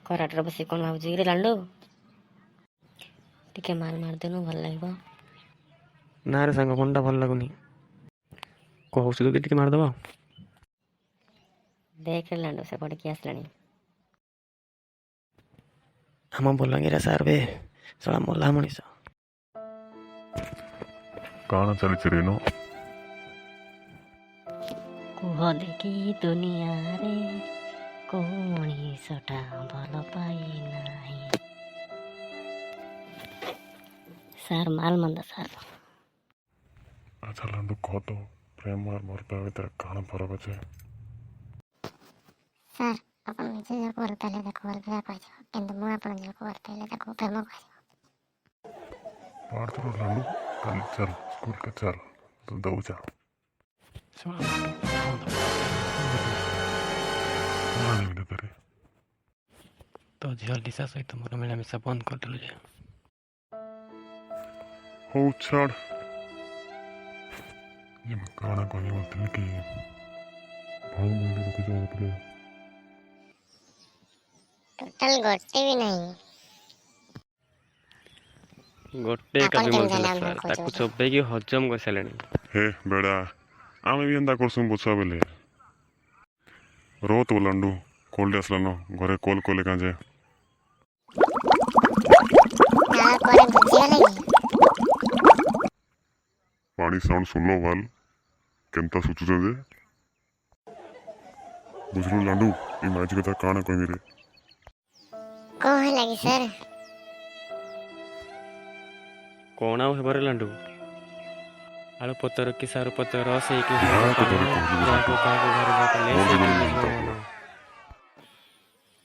Karate बस कौन भाजी रे लांडू टिके माल मारदेनु भल लगे ना रे सांग कौनटा भल लगुनि कहूँ जदि टिके मारदेव देख रे लांडू से पड़े आसला आम बलांगीर सार बे शला मला मनीष काना चली रेनो कुह देखी दुनिया रे को मनीषटा भल पाई नाही सार माल मंद सार अच्छा लांडू कह तो प्रेम और मोर पे भीतर काना फरक अच्छे ସାର୍ ଆପଣ ନିଜେ ଯାହାକୁ ଭଲ ପାଇଲେ ତାକୁ ଭଲ ପାଇବା କୁହାଯିବ କିନ୍ତୁ ମୁଁ ଆପଣ ଯାହାକୁ ଭଲ ପାଇଲେ ତାକୁ ପ୍ରେମ କୁହାଯିବ। पार तो लांडू कल चल स्कूल का चल तो दऊ जा तेरे तो झील लिसा सहित मोर मिलामिशा बंद करदेलु जे हो छाड़ ये मैं काना कही बोलते कि भाई मंदिर को जाते ଟୋଟାଲ ଗୋଟେ ବି ନାହିଁ। गोटे ଆପଣ काली କେମିତି मलଥିଲା ଜାଣିଲେ ସାର୍ ଆମେ ତାକୁ କହୁଛୁ? ଚୋବେଇକି ହଜମ କରିସାରିଲେଣି हे बेड़ा आम भी एंता करसुम बुझा बेले रो तो लांडू कॉल आसलानो घरे कॉल कले काजे ନାଳ ପରେ ବୁଝିଗଲେ କି पानी साउंड सुन लो वाल केंता सोचुचे जे बुझलु लांडू ई मैच कथा काना कहमी रे କଣ ହେଲା କି ସାର୍? कौन आउ हेबारे लांडू आलू पतर कि सारू पतर से कि हाँ, तो तोरे कहलु रे। जाको काको घर जाको ले मोर से जीवन कि में निजमा तो। मनो।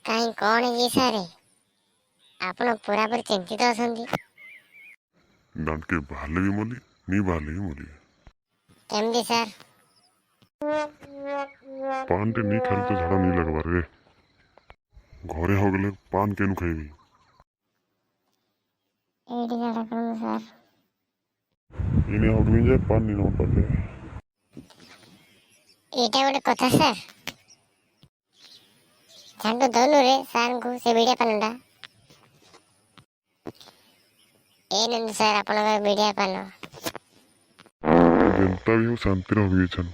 କାହିଁ କଣ କି ସାର୍? ଆପଣ ପୁରାପୁରି ଚିନ୍ତିତ ଅଛନ୍ତି। डांट के भाले भी मोली नी भाले भी मोली କେମିତି ସାର୍? पान टे नी खाली तो झाड़ा नी लगवा रे घरे हो गले पान केनु खाइबी ଏଇଠି ଝାଡ଼ା କରନ୍ତୁ ସାର୍। इने हो गमी जे पान नी नोट पाले ଏଇଟା ଗୋଟେ କଥା ସାର୍। ଝାଣ୍ଡୁ ଦଉନୁରେ ସାର୍ଙ୍କୁ ସେ ବିଡ଼ିଆ ପାନଟା। ଏ ନିଅନ୍ତୁ ସାର୍ ଆପଣଙ୍କର ବିଡ଼ିଆ ପାନ। जनता भी हो शांति रहो छन